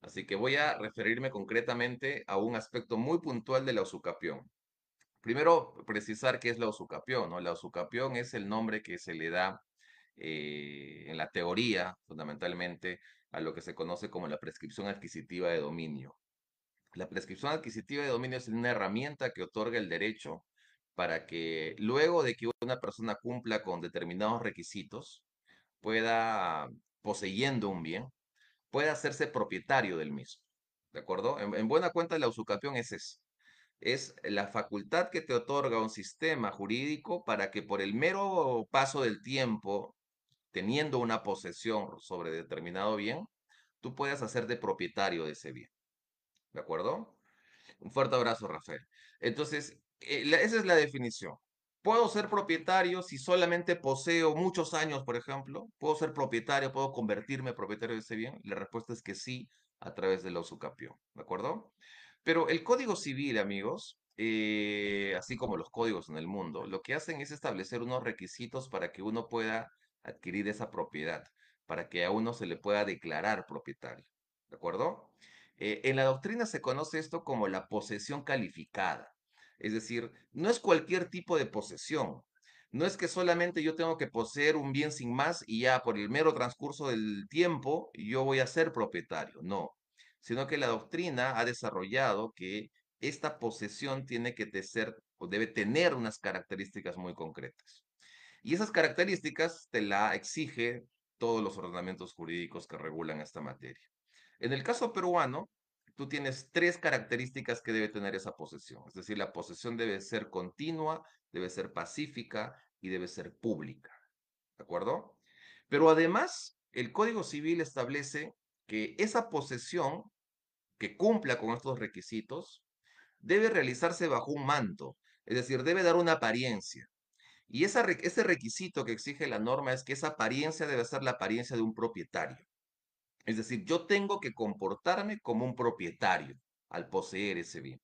Así que voy a referirme concretamente a un aspecto muy puntual de la usucapión. Primero, precisar qué es la usucapión, ¿no? La usucapión es el nombre que se le da en la teoría, fundamentalmente, a lo que se conoce como la prescripción adquisitiva de dominio. La prescripción adquisitiva de dominio es una herramienta que otorga el derecho para que luego de que una persona cumpla con determinados requisitos, pueda, poseyendo un bien, pueda hacerse propietario del mismo. ¿De acuerdo? En buena cuenta, la usucapión es eso. Es la facultad que te otorga un sistema jurídico para que por el mero paso del tiempo, teniendo una posesión sobre determinado bien, tú puedas hacerte propietario de ese bien. ¿De acuerdo? Un fuerte abrazo, Rafael. Entonces, esa es la definición. ¿Puedo ser propietario si solamente poseo muchos años, por ejemplo? ¿Puedo ser propietario? ¿Puedo convertirme en propietario de ese bien? La respuesta es que sí, a través de la usucapión. ¿De acuerdo? Pero el Código Civil, amigos, así como los códigos en el mundo, lo que hacen es establecer unos requisitos para que uno pueda adquirir esa propiedad, para que a uno se le pueda declarar propietario. ¿De acuerdo? En la doctrina se conoce esto como la posesión calificada. Es decir, no es cualquier tipo de posesión. No es que solamente yo tengo que poseer un bien sin más y ya por el mero transcurso del tiempo yo voy a ser propietario. No, sino que la doctrina ha desarrollado que esta posesión tiene que ser o debe tener unas características muy concretas. Y esas características te la exige todos los ordenamientos jurídicos que regulan esta materia. En el caso peruano, tú tienes tres características que debe tener esa posesión. Es decir, la posesión debe ser continua, debe ser pacífica y debe ser pública. ¿De acuerdo? Pero además, el Código Civil establece que esa posesión que cumpla con estos requisitos debe realizarse bajo un manto, es decir, debe dar una apariencia. Y ese requisito que exige la norma es que esa apariencia debe ser la apariencia de un propietario. Es decir, yo tengo que comportarme como un propietario al poseer ese bien.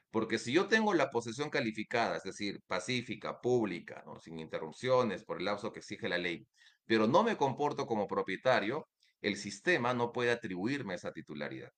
Porque si yo tengo la posesión calificada, es decir, pacífica, pública, ¿no? Sin interrupciones, por el lapso que exige la ley, pero no me comporto como propietario, el sistema no puede atribuirme esa titularidad.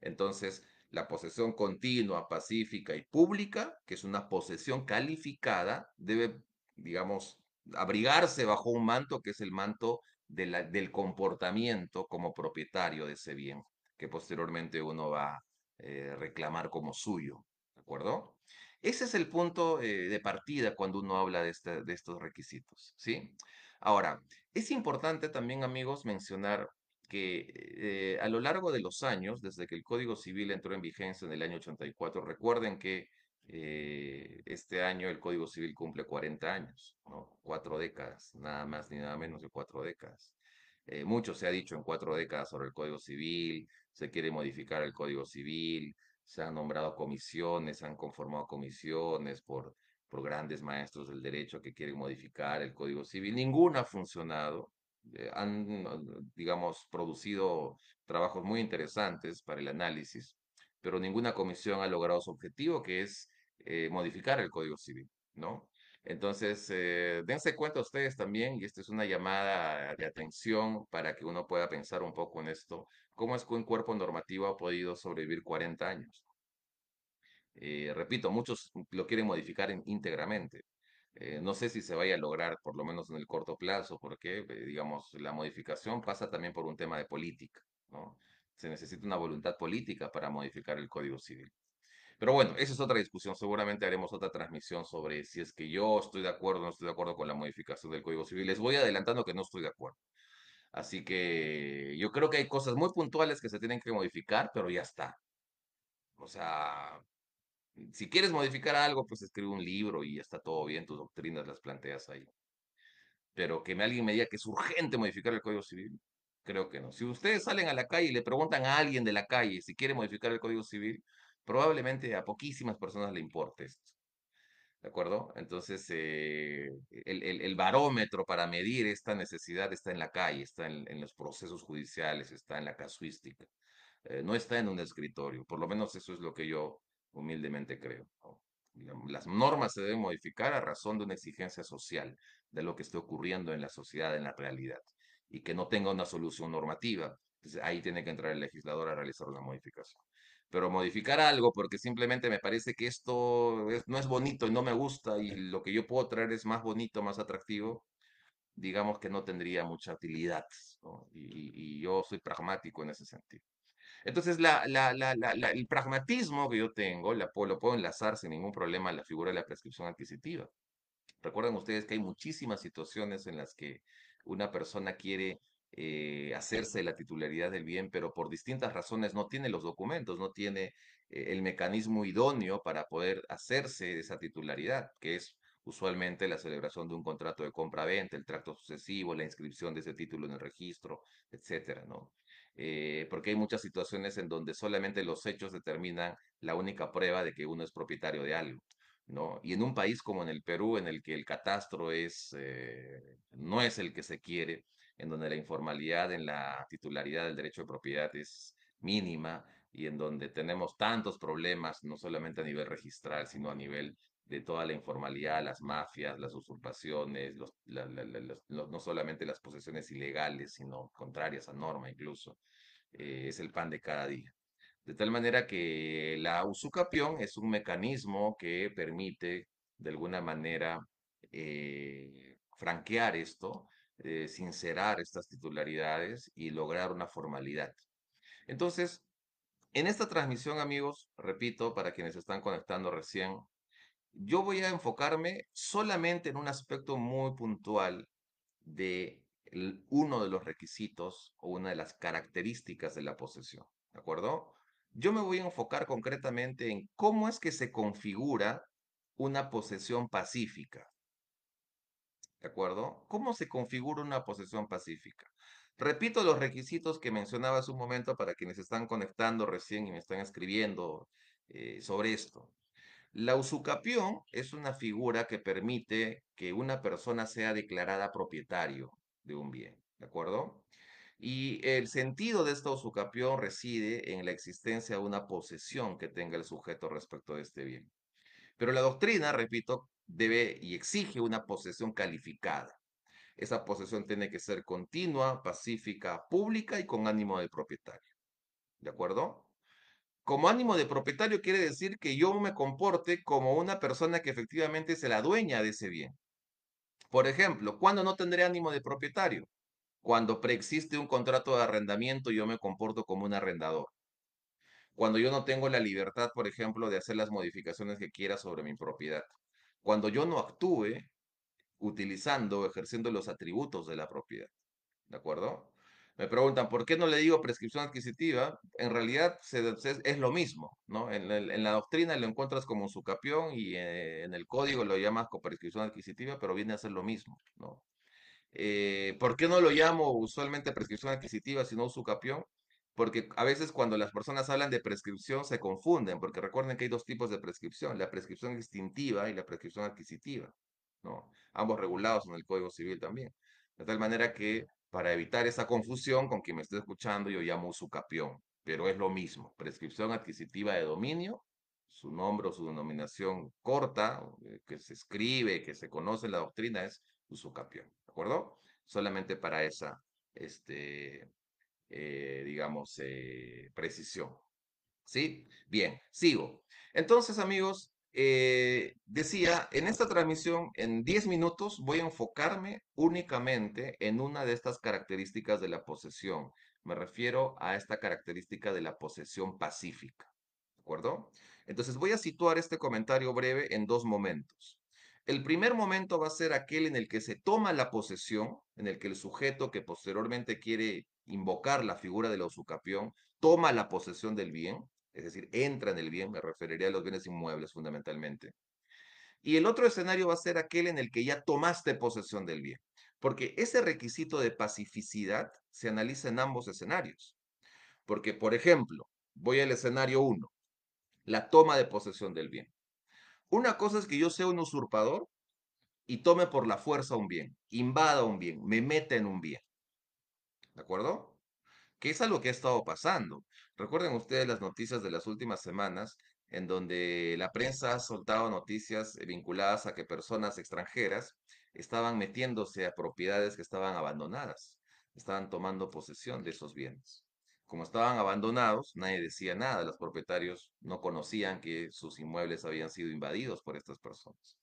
Entonces, la posesión continua, pacífica y pública, que es una posesión calificada, debe, digamos, abrigarse bajo un manto que es el manto del comportamiento como propietario de ese bien, que posteriormente uno va a reclamar como suyo. ¿De acuerdo? Ese es el punto de partida cuando uno habla de estos requisitos, ¿sí? Ahora, es importante también, amigos, mencionar que a lo largo de los años, desde que el Código Civil entró en vigencia en el año 84, recuerden que este año el Código Civil cumple 40 años, ¿no? 4 décadas, nada más ni nada menos de 4 décadas. Mucho se ha dicho en 4 décadas sobre el Código Civil, se quiere modificar el Código Civil, se han nombrado comisiones, se han conformado comisiones por grandes maestros del derecho que quieren modificar el Código Civil. Ninguna ha funcionado, han, digamos, producido trabajos muy interesantes para el análisis, pero ninguna comisión ha logrado su objetivo, que es modificar el Código Civil, ¿no? Entonces, dense cuenta ustedes también, y esta es una llamada de atención para que uno pueda pensar un poco en esto, cómo es que un cuerpo normativo ha podido sobrevivir 40 años. Repito, muchos lo quieren modificar íntegramente. No sé si se vaya a lograr, por lo menos en el corto plazo, porque, digamos, la modificación pasa también por un tema de política, ¿no? Se necesita una voluntad política para modificar el Código Civil. Pero bueno, esa es otra discusión. Seguramente haremos otra transmisión sobre si es que yo estoy de acuerdo o no estoy de acuerdo con la modificación del Código Civil. Les voy adelantando que no estoy de acuerdo. Así que yo creo que hay cosas muy puntuales que se tienen que modificar, pero ya está. O sea, si quieres modificar algo, pues escribe un libro y ya está todo bien, tus doctrinas las planteas ahí. Pero que alguien me diga que es urgente modificar el Código Civil, creo que no. Si ustedes salen a la calle y le preguntan a alguien de la calle si quiere modificar el Código Civil, probablemente a poquísimas personas le importe esto. ¿De acuerdo? Entonces, el barómetro para medir esta necesidad está en la calle, está en los procesos judiciales, está en la casuística, no está en un escritorio. Por lo menos eso es lo que yo humildemente creo, ¿no? Digamos, las normas se deben modificar a razón de una exigencia social, de lo que esté ocurriendo en la sociedad, en la realidad, y que no tenga una solución normativa. Entonces ahí tiene que entrar el legislador a realizar una modificación. Pero modificar algo porque simplemente me parece que no es bonito y no me gusta y lo que yo puedo traer es más bonito, más atractivo, digamos que no tendría mucha utilidad, ¿no? Y yo soy pragmático en ese sentido. Entonces, el pragmatismo que yo tengo lo puedo enlazar sin ningún problema a la figura de la prescripción adquisitiva. Recuerden ustedes que hay muchísimas situaciones en las que una persona quiere hacerse de la titularidad del bien, pero por distintas razones no tiene los documentos, no tiene el mecanismo idóneo para poder hacerse de esa titularidad, que es usualmente la celebración de un contrato de compra-venta, el tracto sucesivo, la inscripción de ese título en el registro, etcétera, ¿no? Porque hay muchas situaciones en donde solamente los hechos determinan la única prueba de que uno es propietario de algo. ¿No? Y en un país como en el Perú, en el que el catastro no es el que se quiere, en donde la informalidad en la titularidad del derecho de propiedad es mínima y en donde tenemos tantos problemas, no solamente a nivel registral, sino a nivel de toda la informalidad, las mafias, las usurpaciones, no solamente las posesiones ilegales, sino contrarias a norma incluso, es el pan de cada día. De tal manera que la usucapión es un mecanismo que permite, de alguna manera, franquear esto, sincerar estas titularidades y lograr una formalidad. Entonces, en esta transmisión, amigos, repito, para quienes están conectando recién, yo voy a enfocarme solamente en un aspecto muy puntual de uno de los requisitos o una de las características de la posesión, ¿de acuerdo? Yo me voy a enfocar concretamente en cómo es que se configura una posesión pacífica, ¿de acuerdo? ¿Cómo se configura una posesión pacífica? Repito los requisitos que mencionaba hace un momento para quienes están conectando recién y me están escribiendo sobre esto. La usucapión es una figura que permite que una persona sea declarada propietario de un bien, ¿de acuerdo? Y el sentido de esta usucapión reside en la existencia de una posesión que tenga el sujeto respecto de este bien. Pero la doctrina, repito, debe y exige una posesión calificada. Esa posesión tiene que ser continua, pacífica, pública y con ánimo de propietario, ¿de acuerdo? Como ánimo de propietario quiere decir que yo me comporte como una persona que efectivamente es la dueña de ese bien. Por ejemplo, ¿cuándo no tendré ánimo de propietario? Cuando preexiste un contrato de arrendamiento, yo me comporto como un arrendador. Cuando yo no tengo la libertad, por ejemplo, de hacer las modificaciones que quiera sobre mi propiedad. Cuando yo no actúe utilizando o ejerciendo los atributos de la propiedad. ¿De acuerdo? Me preguntan, ¿por qué no le digo prescripción adquisitiva? En realidad es lo mismo, ¿no? En la doctrina lo encuentras como usucapión y en el código lo llamas como prescripción adquisitiva, pero viene a ser lo mismo, ¿no? ¿Por qué no lo llamo usualmente prescripción adquisitiva, sino usucapión? Porque a veces cuando las personas hablan de prescripción se confunden, porque recuerden que hay dos tipos de prescripción, la prescripción extintiva y la prescripción adquisitiva, ¿no? Ambos regulados en el Código Civil también. De tal manera que para evitar esa confusión con quien me esté escuchando, yo llamo usucapión, pero es lo mismo, prescripción adquisitiva de dominio, su nombre o su denominación corta, que se escribe, que se conoce en la doctrina es usucapión, ¿de acuerdo? Solamente para esa, este, digamos, precisión. ¿Sí? Bien, sigo. Entonces, amigos, decía, en esta transmisión, en 10 minutos, voy a enfocarme únicamente en una de estas características de la posesión. Me refiero a esta característica de la posesión pacífica. ¿De acuerdo? Entonces, voy a situar este comentario breve en dos momentos. El primer momento va a ser aquel en el que se toma la posesión, en el que el sujeto que posteriormente quiere invocar la figura de la usucapión, toma la posesión del bien, es decir, entra en el bien, me referiría a los bienes inmuebles fundamentalmente. Y el otro escenario va a ser aquel en el que ya tomaste posesión del bien, porque ese requisito de pacificidad se analiza en ambos escenarios. Porque, por ejemplo, voy al escenario uno, la toma de posesión del bien. Una cosa es que yo sea un usurpador y tome por la fuerza un bien, invada un bien, me meta en un bien, ¿de acuerdo? Que es algo que ha estado pasando. Recuerden ustedes las noticias de las últimas semanas, en donde la prensa ha soltado noticias vinculadas a que personas extranjeras estaban metiéndose a propiedades que estaban abandonadas, estaban tomando posesión de esos bienes. como estaban abandonados, nadie decía nada. Los propietarios no conocían que sus inmuebles habían sido invadidos por estas personas.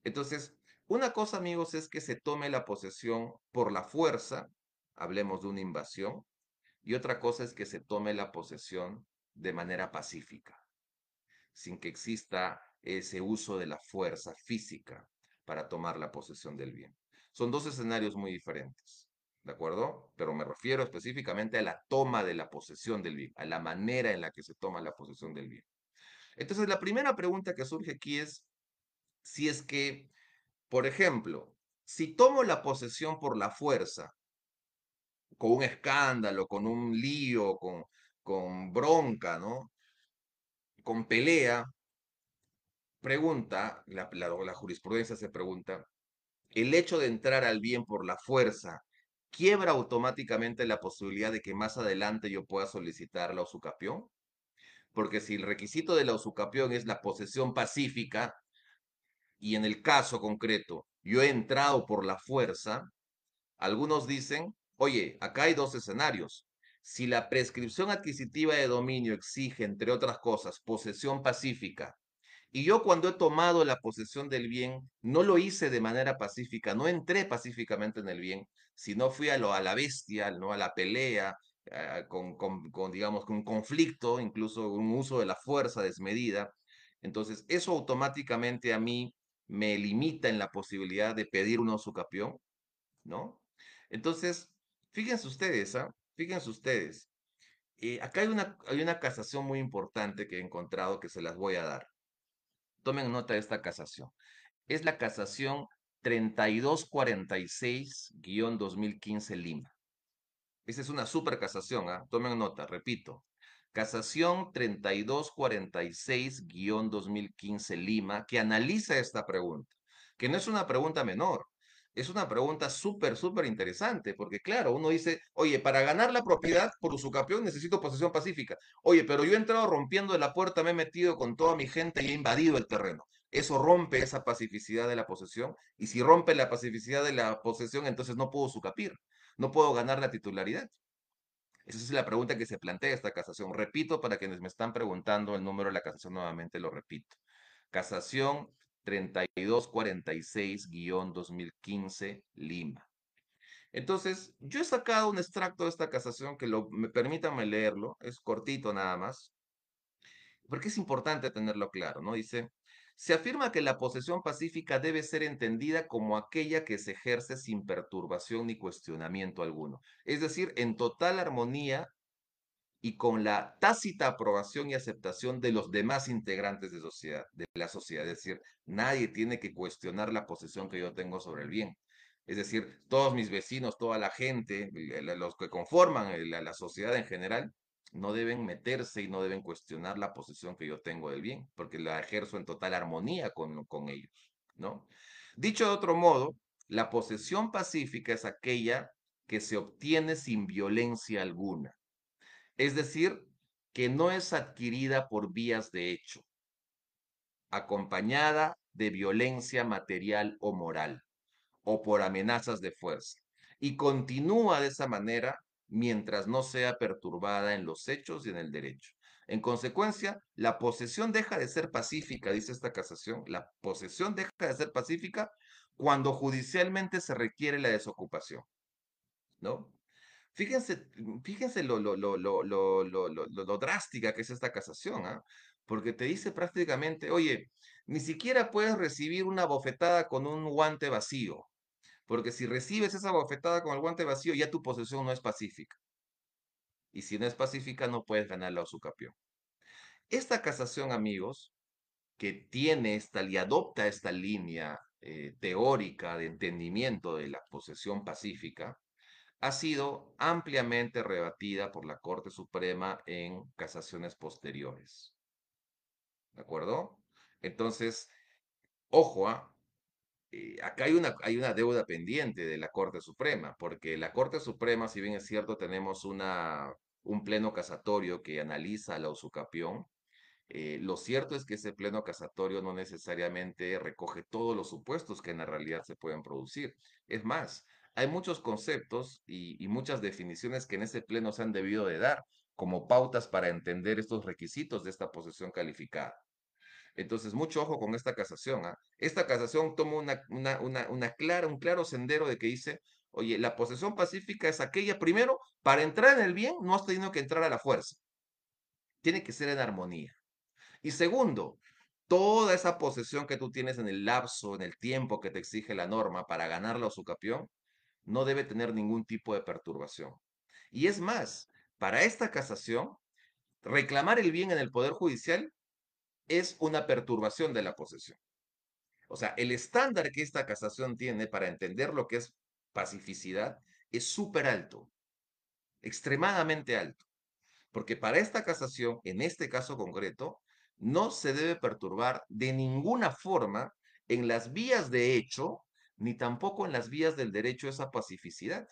Entonces, una cosa, amigos, es que se tome la posesión por la fuerza, hablemos de una invasión, y otra cosa es que se tome la posesión de manera pacífica, sin que exista ese uso de la fuerza física para tomar la posesión del bien. Son dos escenarios muy diferentes, ¿de acuerdo? Pero me refiero específicamente a la toma de la posesión del bien, a la manera en la que se toma la posesión del bien. Entonces, la primera pregunta que surge aquí es si es que, por ejemplo, si tomo la posesión por la fuerza, con un escándalo, con un lío, con bronca, ¿no? Con pelea, pregunta, la jurisprudencia se pregunta, ¿el hecho de entrar al bien por la fuerza quiebra automáticamente la posibilidad de que más adelante yo pueda solicitar la usucapión? Porque si el requisito de la usucapión es la posesión pacífica, y en el caso concreto yo he entrado por la fuerza, algunos dicen, oye, acá hay dos escenarios. Si la prescripción adquisitiva de dominio exige, entre otras cosas, posesión pacífica, y yo cuando he tomado la posesión del bien, no lo hice de manera pacífica, no entré pacíficamente en el bien, sino fui a la bestia, ¿no? A la pelea, digamos, con conflicto, incluso un uso de la fuerza desmedida. Entonces, eso automáticamente a mí me limita en la posibilidad de pedir una usucapión, ¿no? Entonces, fíjense ustedes, ¿ah? Fíjense ustedes. Acá hay una casación muy importante que he encontrado que se las voy a dar. Tomen nota de esta casación. Es la casación 3246-2015 Lima. Esa es una super casación, ¿ah? Tomen nota, repito. Casación 3246-2015 Lima, que analiza esta pregunta, que no es una pregunta menor, es una pregunta súper, súper interesante, porque claro, uno dice, oye, para ganar la propiedad por usucapión necesito posesión pacífica. Oye, pero yo he entrado rompiendo la puerta, me he metido con toda mi gente y he invadido el terreno. Eso rompe esa pacificidad de la posesión, y si rompe la pacificidad de la posesión, entonces no puedo usucapir, no puedo ganar la titularidad. Esa es la pregunta que se plantea esta casación. Repito, para quienes me están preguntando el número de la casación, nuevamente lo repito. Casación 3246-2015 Lima. Entonces, yo he sacado un extracto de esta casación que permítanme leerlo, es cortito nada más, porque es importante tenerlo claro, ¿no? Dice, se afirma que la posesión pacífica debe ser entendida como aquella que se ejerce sin perturbación ni cuestionamiento alguno, es decir, en total armonía y con la tácita aprobación y aceptación de los demás integrantes de la sociedad. Es decir, nadie tiene que cuestionar la posesión que yo tengo sobre el bien. Es decir, todos mis vecinos, toda la gente, los que conforman la sociedad en general, no deben meterse y no deben cuestionar la posesión que yo tengo del bien, porque la ejerzo en total armonía con ellos, ¿no? Dicho de otro modo, la posesión pacífica es aquella que se obtiene sin violencia alguna, es decir, que no es adquirida por vías de hecho, acompañada de violencia material o moral, o por amenazas de fuerza, y continúa de esa manera mientras no sea perturbada en los hechos y en el derecho. En consecuencia, la posesión deja de ser pacífica, dice esta casación, la posesión deja de ser pacífica cuando judicialmente se requiere la desocupación, ¿no? Fíjense, fíjense lo drástica que es esta casación, ¿ah? Porque te dice prácticamente, oye, ni siquiera puedes recibir una bofetada con un guante vacío, porque si recibes esa bofetada con el guante vacío, ya tu posesión no es pacífica. Y si no es pacífica, no puedes ganar la usucapión. Esta casación, amigos, que tiene esta y adopta esta línea teórica de entendimiento de la posesión pacífica, ha sido ampliamente rebatida por la Corte Suprema en casaciones posteriores. ¿De acuerdo? Entonces, ojo, acá hay una deuda pendiente de la Corte Suprema, porque la Corte Suprema, si bien es cierto, tenemos un pleno casatorio que analiza la usucapión. Lo cierto es que ese pleno casatorio no necesariamente recoge todos los supuestos que en la realidad se pueden producir. Es más, hay muchos conceptos y muchas definiciones que en ese pleno se han debido de dar como pautas para entender estos requisitos de esta posesión calificada. Entonces, mucho ojo con esta casación, ¿ah? Esta casación toma un claro sendero de que dice, oye, la posesión pacífica es aquella, primero, para entrar en el bien, no has tenido que entrar a la fuerza. Tiene que ser en armonía. Y segundo, toda esa posesión que tú tienes en el lapso, en el tiempo que te exige la norma para ganar la usucapión, no debe tener ningún tipo de perturbación. Y es más, para esta casación, reclamar el bien en el Poder Judicial es una perturbación de la posesión. O sea, el estándar que esta casación tiene para entender lo que es pacificidad es súper alto, extremadamente alto. Porque para esta casación, en este caso concreto, no se debe perturbar de ninguna forma en las vías de hecho, ni tampoco en las vías del derecho esa pacificidad.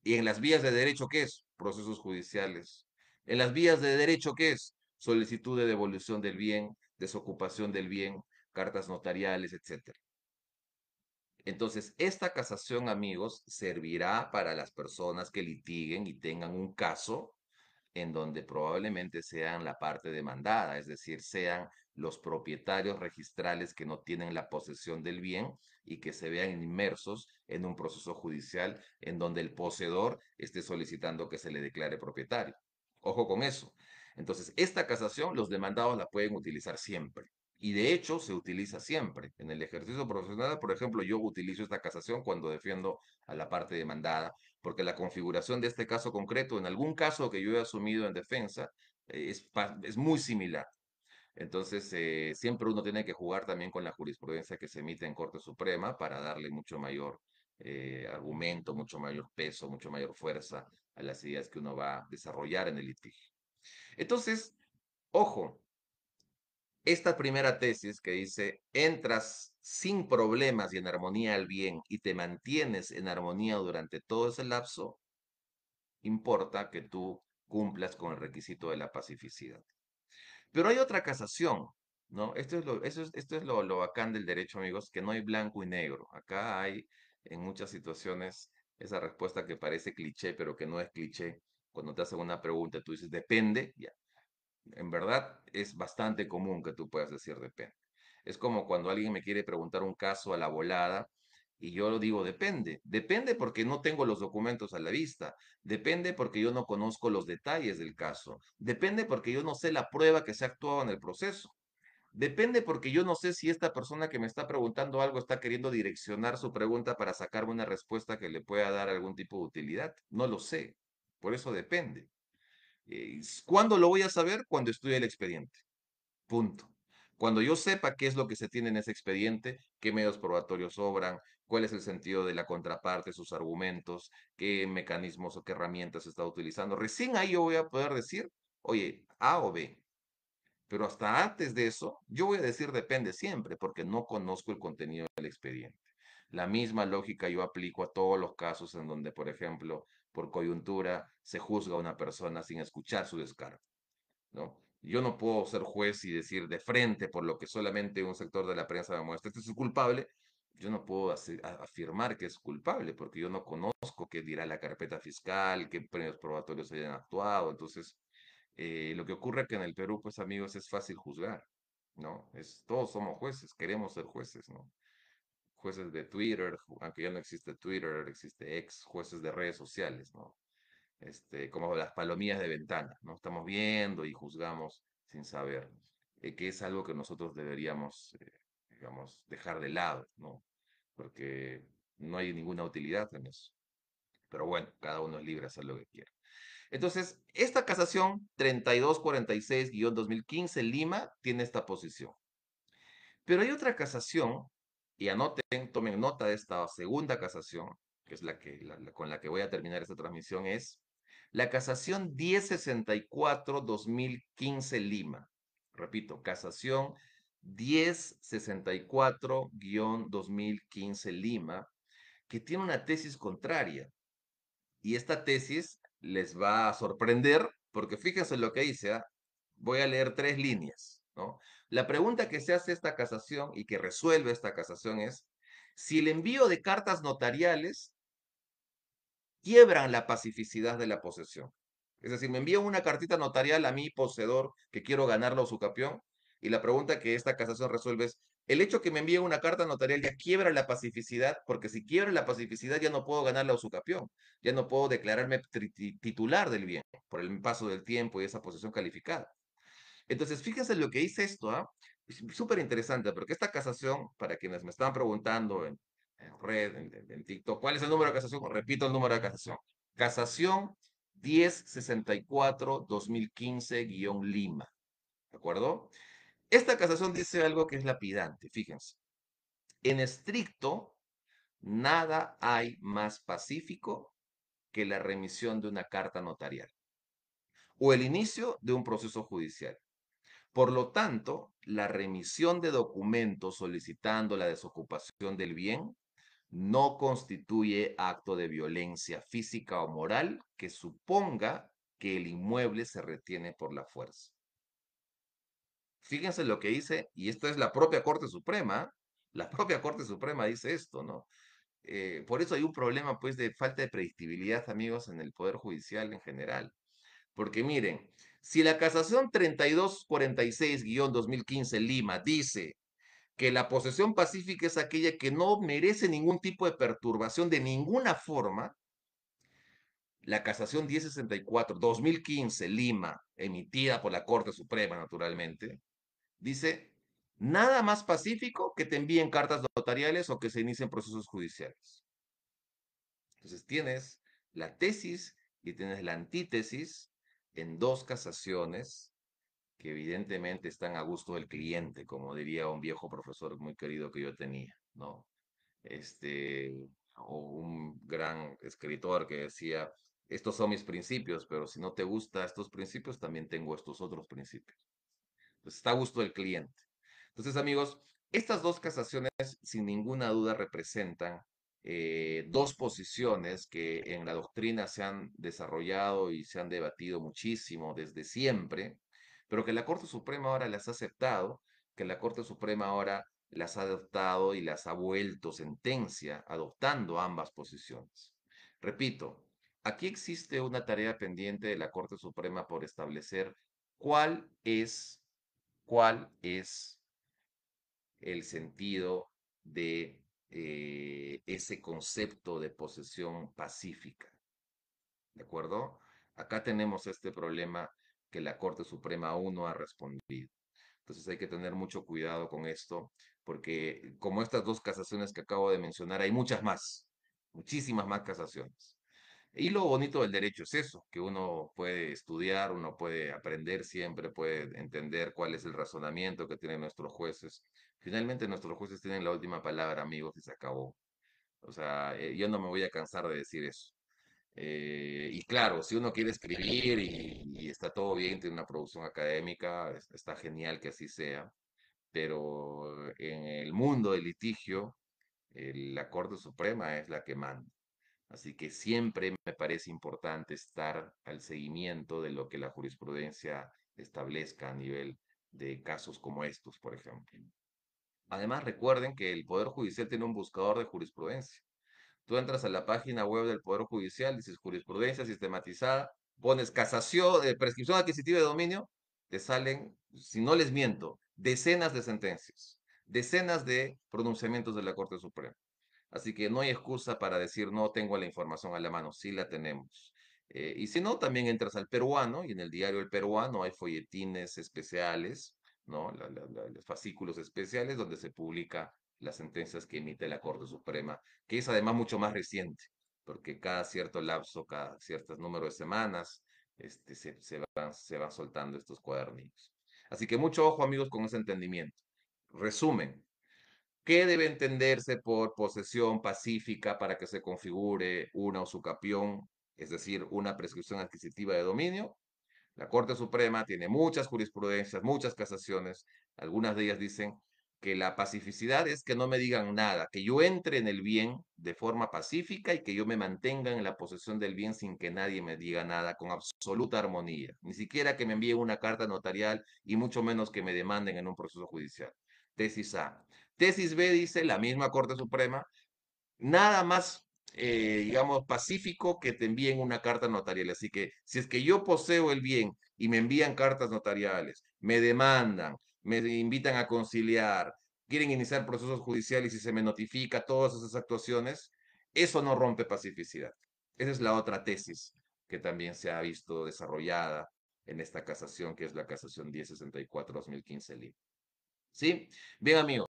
Y en las vías de derecho, ¿qué es? Procesos judiciales. En las vías de derecho, ¿qué es? Solicitud de devolución del bien, desocupación del bien, cartas notariales, etcétera. Entonces, esta casación, amigos, servirá para las personas que litiguen y tengan un caso en donde probablemente sean la parte demandada, es decir, sean los propietarios registrales que no tienen la posesión del bien y que se vean inmersos en un proceso judicial en donde el poseedor esté solicitando que se le declare propietario. Ojo con eso. Entonces, esta casación los demandados la pueden utilizar siempre. Y de hecho se utiliza siempre. En el ejercicio profesional, por ejemplo, yo utilizo esta casación cuando defiendo a la parte demandada, porque la configuración de este caso concreto, en algún caso que yo he asumido en defensa, es muy similar. Entonces, siempre uno tiene que jugar también con la jurisprudencia que se emite en Corte Suprema para darle mucho mayor argumento, mucho mayor peso, mucho mayor fuerza a las ideas que uno va a desarrollar en el litigio. Entonces, ojo, esta primera tesis que dice, entras sin problemas y en armonía al bien y te mantienes en armonía durante todo ese lapso, importa que tú cumplas con el requisito de la pacificidad. Pero hay otra casación, ¿no? Esto es lo bacán del derecho, amigos, que no hay blanco y negro. Acá hay, en muchas situaciones, esa respuesta que parece cliché, pero que no es cliché. Cuando te hacen una pregunta, tú dices, depende, ya. En verdad, es bastante común que tú puedas decir depende. Es como cuando alguien me quiere preguntar un caso a la volada y yo lo digo depende. Depende porque no tengo los documentos a la vista. Depende porque yo no conozco los detalles del caso. Depende porque yo no sé la prueba que se ha actuado en el proceso. Depende porque yo no sé si esta persona que me está preguntando algo está queriendo direccionar su pregunta para sacarme una respuesta que le pueda dar algún tipo de utilidad. No lo sé. Por eso depende. ¿Cuándo lo voy a saber? Cuando estudie el expediente. Punto. Cuando yo sepa qué es lo que se tiene en ese expediente, qué medios probatorios sobran, cuál es el sentido de la contraparte, sus argumentos, qué mecanismos o qué herramientas se está utilizando, recién ahí yo voy a poder decir, oye, A o B. Pero hasta antes de eso, yo voy a decir depende siempre, porque no conozco el contenido del expediente. La misma lógica yo aplico a todos los casos en donde, por ejemplo, por coyuntura se juzga a una persona sin escuchar su descargo, ¿no? Yo no puedo ser juez y decir de frente por lo que solamente un sector de la prensa me muestra, este es culpable. Yo no puedo afirmar que es culpable porque yo no conozco qué dirá la carpeta fiscal, qué premios probatorios hayan actuado. Entonces, lo que ocurre que en el Perú, pues amigos, es fácil juzgar, ¿no? Todos somos jueces, queremos ser jueces, ¿no? Jueces de Twitter, aunque ya no existe Twitter, existe ex, jueces de redes sociales, ¿no? Como las palomillas de ventana, ¿no? Estamos viendo y juzgamos sin saber, que es algo que nosotros deberíamos, digamos, dejar de lado, ¿no? Porque no hay ninguna utilidad en eso. Pero bueno, cada uno es libre de hacer lo que quiera. Entonces, esta casación 3246-2015 Lima tiene esta posición. Pero hay otra casación, y anoten, tomen nota de esta segunda casación, que es con la que voy a terminar esta transmisión, es la casación 1064-2015 Lima. Repito, casación 1064-2015 Lima, que tiene una tesis contraria. Y esta tesis les va a sorprender porque fíjense lo que dice, ¿ah? Voy a leer tres líneas, ¿no? La pregunta que se hace esta casación y que resuelve esta casación es si el envío de cartas notariales quiebran la pacificidad de la posesión. Es decir, me envían una cartita notarial a mi poseedor que quiero ganar la usucapión y la pregunta que esta casación resuelve es, el hecho que me envíe una carta notarial ya quiebra la pacificidad, porque si quiebra la pacificidad ya no puedo ganar la usucapión, ya no puedo declararme titular del bien por el paso del tiempo y esa posesión calificada. Entonces, fíjense lo que dice esto, ¿ah? Es súper interesante, porque esta casación, para quienes me estaban preguntando en red, en TikTok, ¿cuál es el número de casación? Repito el número de casación. Casación 1064-2015-Lima, ¿de acuerdo? Esta casación dice algo que es lapidante, fíjense. En estricto, nada hay más pacífico que la remisión de una carta notarial o el inicio de un proceso judicial. Por lo tanto, la remisión de documentos solicitando la desocupación del bien no constituye acto de violencia física o moral que suponga que el inmueble se retiene por la fuerza. Fíjense lo que dice, y esto es la propia Corte Suprema, la propia Corte Suprema dice esto, ¿no? Por eso hay un problema, pues, de falta de predictibilidad, amigos, en el Poder Judicial en general. Porque miren, si la casación 3246-2015 Lima dice que la posesión pacífica es aquella que no merece ningún tipo de perturbación de ninguna forma, la casación 1064-2015 Lima, emitida por la Corte Suprema, naturalmente, dice nada más pacífico que te envíen cartas notariales o que se inicien procesos judiciales. Entonces tienes la tesis y tienes la antítesis en dos casaciones que evidentemente están a gusto del cliente, como diría un viejo profesor muy querido que yo tenía, ¿no? O un gran escritor que decía, estos son mis principios, pero si no te gustan estos principios, también tengo estos otros principios. Entonces está a gusto del cliente. Entonces, amigos, estas dos casaciones sin ninguna duda representan dos posiciones que en la doctrina se han desarrollado y se han debatido muchísimo desde siempre, pero que la Corte Suprema ahora las ha aceptado, que la Corte Suprema ahora las ha adoptado y las ha vuelto sentencia, adoptando ambas posiciones. Repito, aquí existe una tarea pendiente de la Corte Suprema por establecer cuál es, cuál es el sentido de ese concepto de posesión pacífica. ¿De acuerdo? Acá tenemos este problema que la Corte Suprema aún no ha respondido. Entonces hay que tener mucho cuidado con esto, porque como estas dos casaciones que acabo de mencionar, hay muchas más, muchísimas más casaciones. Y lo bonito del derecho es eso, que uno puede estudiar, uno puede aprender siempre, puede entender cuál es el razonamiento que tienen nuestros jueces. Finalmente nuestros jueces tienen la última palabra, amigos, y se acabó. O sea, yo no me voy a cansar de decir eso. Y claro, si uno quiere escribir y está todo bien, tiene una producción académica, está genial que así sea, pero en el mundo del litigio, la Corte Suprema es la que manda. Así que siempre me parece importante estar al seguimiento de lo que la jurisprudencia establezca a nivel de casos como estos, por ejemplo. Además, recuerden que el Poder Judicial tiene un buscador de jurisprudencia. Tú entras a la página web del Poder Judicial, dices jurisprudencia sistematizada, pones casación, prescripción adquisitiva de dominio, te salen, si no les miento, decenas de sentencias, decenas de pronunciamientos de la Corte Suprema. Así que no hay excusa para decir no tengo la información a la mano, sí la tenemos. Y si no, también entras al peruano y en el diario El Peruano hay folletines especiales, ¿no? Los fascículos especiales donde se publica las sentencias que emite la Corte Suprema, que es además mucho más reciente, porque cada cierto lapso, cada cierto número de semanas, se van soltando estos cuadernillos. Así que mucho ojo, amigos, con ese entendimiento. Resumen, ¿qué debe entenderse por posesión pacífica para que se configure una usucapión, es decir, una prescripción adquisitiva de dominio? La Corte Suprema tiene muchas jurisprudencias, muchas casaciones. Algunas de ellas dicen que la pacificidad es que no me digan nada, que yo entre en el bien de forma pacífica y que yo me mantenga en la posesión del bien sin que nadie me diga nada, con absoluta armonía. Ni siquiera que me envíen una carta notarial y mucho menos que me demanden en un proceso judicial. Tesis A. Tesis B dice la misma Corte Suprema, nada más digamos, pacífico que te envíen una carta notarial. Así que si es que yo poseo el bien y me envían cartas notariales, me demandan, me invitan a conciliar, quieren iniciar procesos judiciales y se me notifica todas esas actuaciones, eso no rompe pacificidad. Esa es la otra tesis que también se ha visto desarrollada en esta casación, que es la casación 1064-2015 Lima. ¿Sí? Bien, amigo.